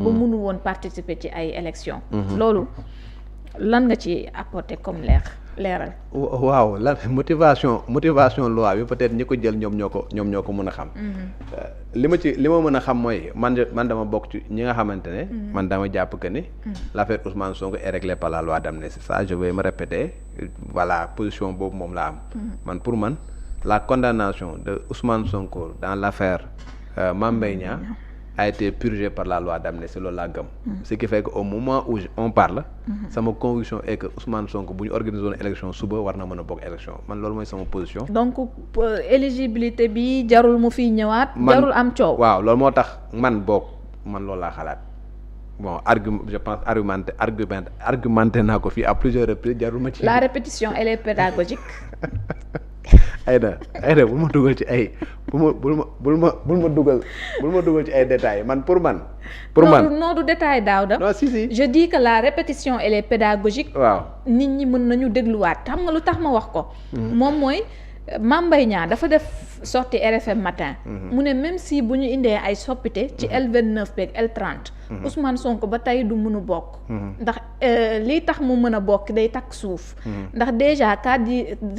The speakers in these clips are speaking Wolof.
ba mënu woon participer ci ay élections. loolu lan nga ci apporter comme leeral. waaw lan motivation loi bi peut-être ñi ko jël ñoom ñoo ko mën a xam. li ma mën a xam mooy man dama bokk ci ñi nga xamante ne. man dama jàpp que ni. l'affaire Ousmane Sonko est réglée par la loi d'amnistie. Ça je vais me répéter voilà position boobu moom la am. Pour man la condamnation de Ousmane Sonko dans l'affaire Mame Mbaye Niang a été purgée par la loi d'amnistie loolu laa gëm. Ce qui fait que au moment où on parle. sama conviction est que Ousmane Sonko bu ñu organisé woon élection suba war na mën a bokk élection man loolu mooy sama position. donc éligibilité bi jarul mu fiy ñëwaat. jarul am coow. waaw loolu moo tax man loolu laa xalaat bon je pense argumenté naa ko fii à plusieurs reprises jarul ma ci. la répétition elle est pédagogique. Aïda bul ma dugal ci ay bul ma dugal ci ay détails pour man. non du détail Daouda. non si. je dis que la répétition elle est pédagogique. waaw nit ñi mën nañu dégluwaat xam nga lu tax ma wax ko. moom mooy Mame Mbaye Niang dafa def sortie RFM matin. mu ne même si bu ñu indee ay soppite ci L29 beeg L30. Ousmane Sonko ba tey du mën a bokk. ndax lii tax mu mën a bokk day takk suuf. ndax déjà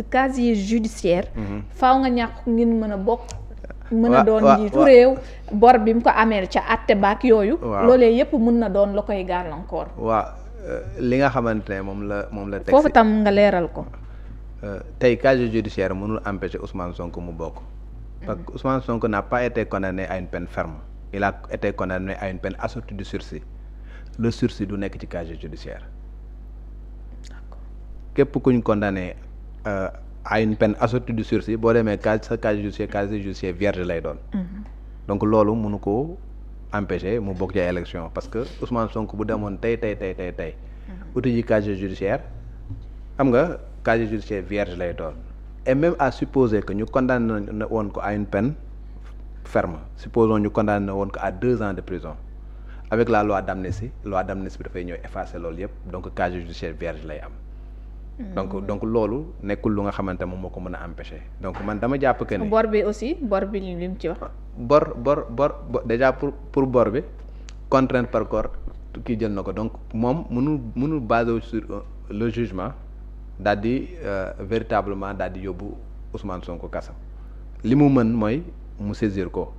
casier judiciaire. faaw nga ñàkk ngeen mën a bokk. mën a doon njiitu réew bor bi mu ko ameel ca àtte baak yooyu. loolee yépp mën na doon la koy gàllankoor. waaw li nga xamante ne moom la. teg foofu tam nga leeral ko. tey casier judiciaire mënul empêcher Ousmane Sonko mu bokk. parce que Ousmane Sonko n'a pas été condamné à une peine ferme. il a été condamné à une peine assortie de sursis le sursis du nekk ci casier judiciaire. képp kuñ condamné à une peine assortie de sursis boo demee sa casier judiciaire vierge lay doon. donc loolu mënu ko empêcher mu bokk ci ay élection parce que Ousmane Sonko bu demoon tey uti ji casier judiciaire xam nga casier judiciaire vierge lay doon et même à supposer que ñu condamné woon ko à une peine ferme supposons ñu condamné woon ko à 2 ans de prison avec la loi d'amnistie bi dafay ñëw effacer loolu yëpp donc casier judiciaire vierge lay am. donc loolu nekkul lu nga xamante moom moo ko mën a empêcher donc man dama jàpp que ni. bor bi li mu ci wax. bor déjà pour bor bi contrainte par corps kii jël na ko donc moom mënul basé sur le jugement daal di véritablement daal di yóbbu Ousmane Sonko kaso li mu mën mooy mu saisir ko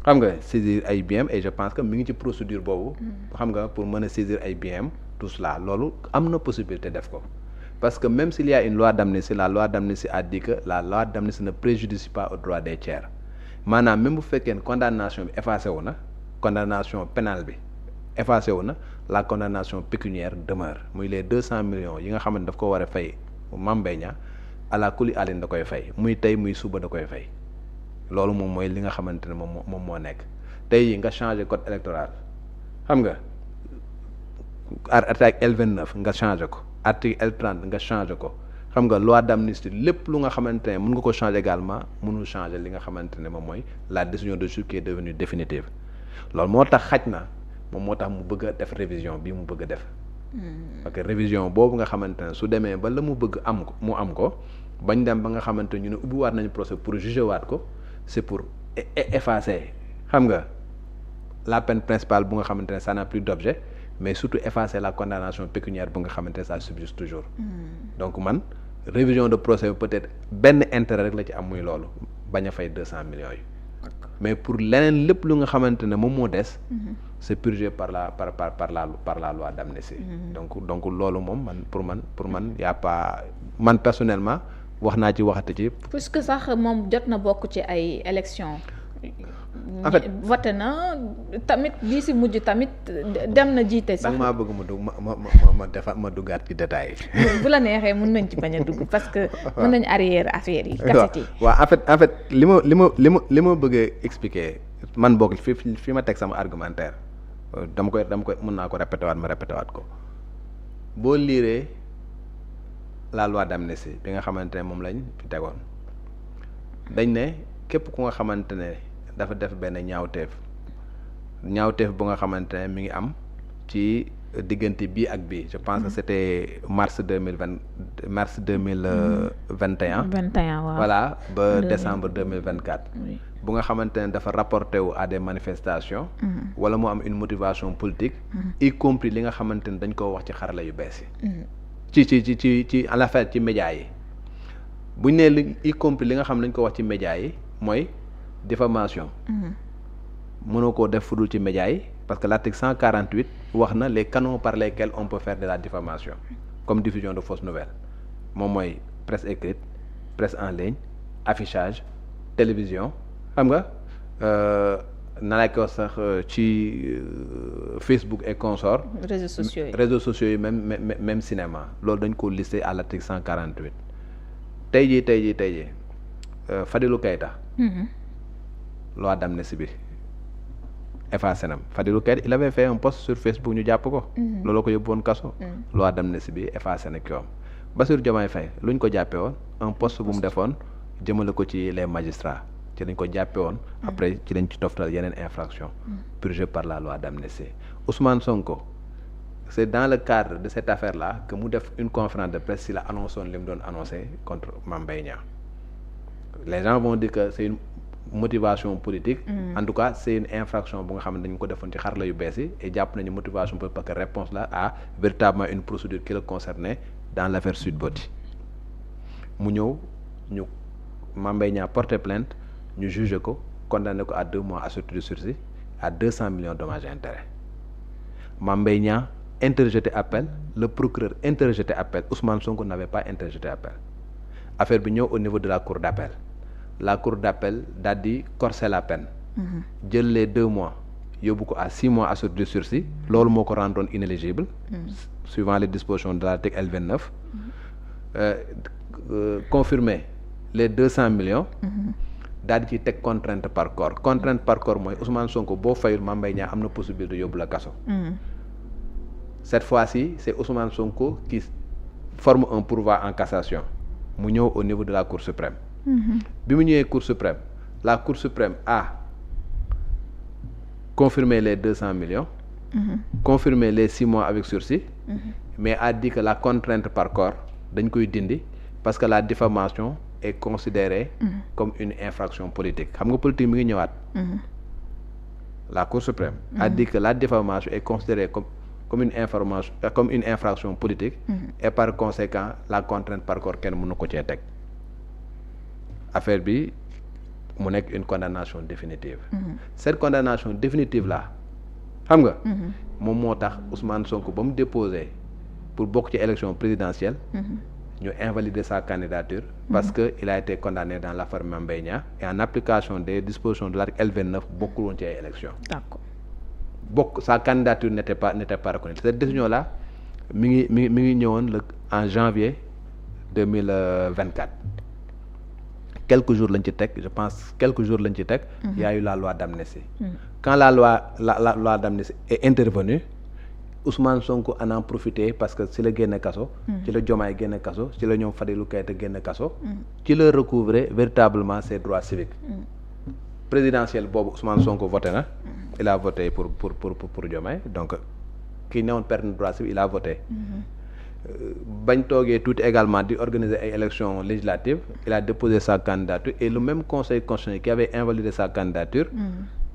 xam nga saisir ay biens et je pense que mi ngi ci procédure boobu. xam nga pour mën a saisir ay biens tout cela loolu am na possibilité def ko parce que même s'il y a une loi d'amnistie la loi d'amnistie a dit que la loi d'amnistie ne préjudicie pas aux droits des tiers maanaam même bu fekkee ne condamnation bi effacé wu na condamnation pénale bi effacé wu na la condamnation pécuniaire demeure muy les 200 millions yi nga xamante daf ko war a fay Mame Mbaye Niang ala kuli alin da koy fay muy tey muy suba da koy fay loolu moom mooy li nga xamante ne moom moo nekk tey nga changé code électoral xam nga article L29 nga changé ko article L30 nga changé ko xam nga loi d'amnistie lépp lu nga xamante ne mën nga ko changer également mënul changer li nga xamante ne moom mooy la décision de juge qui est devenue définitive loolu moo tax xaj na moom moo tax mu bëgg a def révision bii mu bëgg a def parce que révision boobu nga xamante ne su demee ba la mu bëgg mu am ko bañ dem ba nga xamante ñu ne ubbiwaat nañu procès pour juger waat ko c'est pour effacer xam nga la peine principale bu nga xamante ne ça n'a plus d'objet mais surtout effacer la condamnation pécuniaire bu nga xamante ne ça subsiste toujours donc man révision de procès peut-être benn intérêt rek la ci am muy loolu bañ a fay 200 millions yi mais pour leneen lépp lu nga xamante ne moom moo des c'est purgé par la loi d'amnistie donc loolu moom pour man y a pas man personnellement wax naa ci waxati ci puisque sax moom jot na bokk ci ay élections en fait voté na tamit bii si mujj tamit dem na jiite sax. maa bëgg ma duggaat ci détails yi. bu la neexee mën nañ ci bañ a dugg parce que. mën nañ arrière affaire yi. kaset yi waaw en fait li ma bëgg a expliquer man boog fi ma teg sama argumentaire dama koy mën naa ko répété waat ko boo liiree la loi d'amnistie bi nga xamante ne moom lañ fi tegoon dañ ne képp ku nga xamante ne dafa def benn ñaawteef bu nga xamante ne mi ngi am ci diggante bii ak bii je pense que c'était mars 2021 waaw voilà ba décembre 2024 oui. bu nga xamante ne dafa rapporté wu à des manifestations wala mu am une motivation politique y compris li nga xamante ne dañ koo wax ci xarala yu bees yi ci à la fin ci médias yi buñ nee li y compris li nga xam ne dañ ko wax ci médias yi mooy diffamation mënoo koo def fudul ci médias yi parce que l'article 148 wax na les canaux par lesquels on peut faire de la diffamation comme diffusion de fausses nouvelles moom mooy presse écrite presse en ligne affichage télévision xam nga na la ko sax ci Facebook et consorts réseaux sociaux yi même cinéma loolu dañ ko listé à l'article 148 tey jii Fadilou Keita loi d'amnistie bi effacé nam Fadilou Keita il avait fait un post sur Facebook ñu jàpp ko loolu ko yóbbu woon kaso loi d'amnistie bi effacé na kiwam Bassirou Diomaye Faye lu ñu ko jàppee woon un post bu mu defoon jëmale ko ci les magistrats ci lañ ko jàppee woon après ci lañ ci toftal yeneen infraction purgées par la loi d'amnistie Ousmane Sonko c'est dans le cadre de cette affaire là que mu def une conférence de presse si la annoncé woon li mu doon annoncé contre Mame Mbaye Niang les gens vont dire que c'est une motivation politique en tout cas c'est une infraction bu nga xam ne dañu ko defoon ci xarala yu bees yi et jàpp nañu motivation politique parce que réponse là à véritablement une procédure qui le concernait dans l'affaire Sweet Beauty mu ñëw ñu Mame Mbaye Niang porté plainte ñu jugé ko condamné ko à 2 mois assorti de sursis à 200 millions de dommages et intérêts Mame Mbaye Niang interjeté appel le procureur interjeté appel Ousmane Sonko n'avait pas interjeté appel affaire bi ñëw au niveau de la cour d'appel daal di corser la peine jël les 2 mois yóbbu ko à 6 mois assorti de sursis loolu moo ko rendoon inéligible suivant les dispositions de l'article L29 confirmer les 200 millions daal di ci teg contrainte par corps mooy Ousmane Sonko boo fayul Mame Mbaye Niang am na possibilité de yóbbu la kaso cette fois-ci c'est Ousmane Sonko qui forme un pourvoi en cassation mu ñëw au niveau de la Cour suprême bi mu ñëwee Cour suprême la Cour suprême a confirmé les 200 millions confirmé les 6 mois avec sursis mais a dit que la contrainte par corps dañ koy dindi parce que la diffamation est considérée comme une infraction politique xam nga politique mi ngi ñëwaat la Cour suprême a dit que la diffamation est considérée comme une infraction politique et par conséquent la contrainte par corps kenn mënu ko cee teg affaire bi mu nekk une condamnation définitive cette condamnation définitive là xam nga moom moo tax Ousmane Sonko ba mu déposé pour bokk ci élection présidentielle ñu invalider sa candidature parce que il a été condamné dans l'affaire Mame Mbaye Niang et en application des dispositions de l'article L29 bokkul woon ci ay élection sa candidature n'était pas reconnue cette décision là mi ngi ñëwoon en janvier 2024 quelques jours lañ ci teg je pense y a eu la loi d'amnistie quand la loi d'amnistie est intervenue Ousmane Sonko en a profité parce que ci la génne kaso ci la Diomaye génne kaso ci la ñoom Fadilou Keita génne kaso ci la recouvrer véritablement ses droits civiques présidentielle boobu Ousmane Sonko voté na il a voté pour Diomaye donc kii newoon perte na droit civique il a voté bañ toogee tuuti également di organiser ay élections législatives il a déposé sa candidature et le même conseil constitutionnel qui avait invalidé sa candidature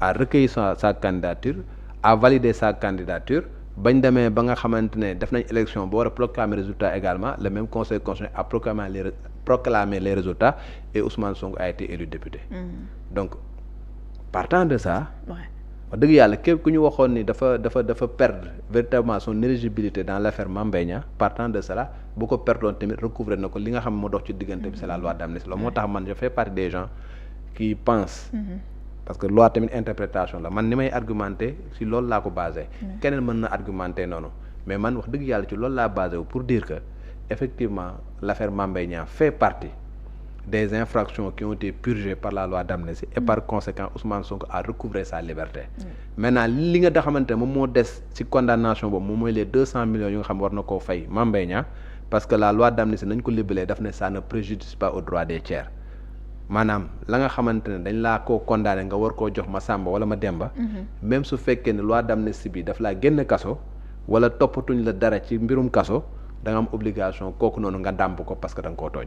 a recueilli sa candidature a validé sa candidature bañ demee ba nga xamante ne def nañ élection ba war a proclamer résultat également le même conseil constitutionnel a proclamé les résultats et Ousmane Sonko a été élu député donc partant de ça wax dëgg yàlla képp ku ñu waxoon ni dafa perdre véritablement son éligibilité dans l'affaire Mame Mbaye Niang partant de cela bu ko perdoon tamit recouvrer na ko li nga xam moo dox ci diggante bi c'est la loi d'amnistie loolu moo tax man je fais partie des gens qui pensent parce que loi tamit interprétation la man ni may argumenter ci loolu laa ko basé keneen mën na argumenter noonu mais man wax dëgg yàlla ci loolu laa basé wu pour dire que effectivement l'affaire Mame Mbaye Niang fait partie des infractions qui ont été purgées par la loi d'amnistie et par conséquent Ousmane Sonko a recouvré sa liberté maintenant li nga xamante ne moom moo des ci condamnation boobu moom mooy les 200 millions yu nga xam war na koo fay Mame Mbaye Niang parce que la loi d'amnistie nañ ko libellé daf ne ça ne préjudicie pas aux droits des tiers maanaam la nga xamante ne dañ laa koo condamné nga war koo jox ma Samba wala ma Demba même su fekkee ne loi d'amnistie bi daf laa génn kaso wala toppatuñ la dara ci mbirum kaso da nga am obligation kooku noonu nga dàmp ko parce que da nga koo tooñ.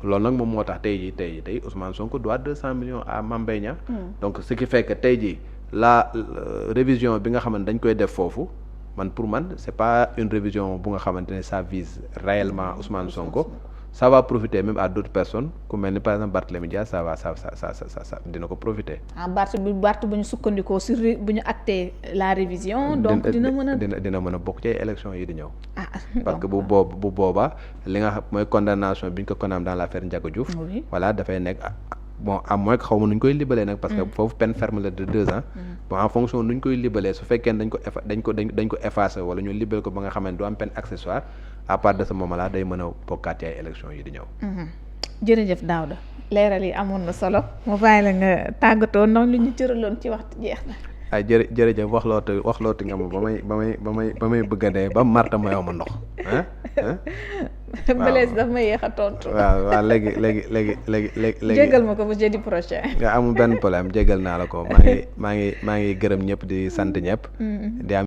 loolu nag moom moo tax tey jii Ousmane Sonko doit 200 millions à Mame Mbaye Niang. donc ce qui fait que tey jii la révision bi nga xamante dañ koy def foofu man pour man c'est pas une révision bu nga xamante ne ça vise réellement Ousmane Sonko. ça va profiter même à d'autres personnes ku mel ni par exemple Barthélémy Dias ça dina ko profiter. Barth bu ñu sukkandikoo sur bu ñu acté la révision. donc dina mën a bokk ci ay élections yi di ñëw. parce que bu boobaa li nga xam mooy condamnation bi ñu ko condamné dans l'affaire Ndiaga Diouf. voilà dafay nekk bon à moins que xaw ma nu ñu koy libalee nag. parce que foofu peine ferme la de 2 ans. bon en fonction nu ñu koy libalee su fekkee dañ ko effacer wala ñu libéré ko ba nga xam ne du am peine accessoire. à part de ce moment là day mën a bokkaat ci ay élections yi di ñëw. jërëjëf Daouda leeral yi amoon na solo mu bàyyi la nga tàggatoo noonu lu ñu cëraloon ci waxtu jeex na. ay jërëjëf waxlooti nga ma ba may bëgg a dee ba Marta mayoo ma ndox Blaise daf ma yéex a tontu. waaw léegi jégal ma ko ba jeudi prochain. nga amul benn problème jégal naa la ko maa ngi gërëm ñëpp di sant ñëpp. di am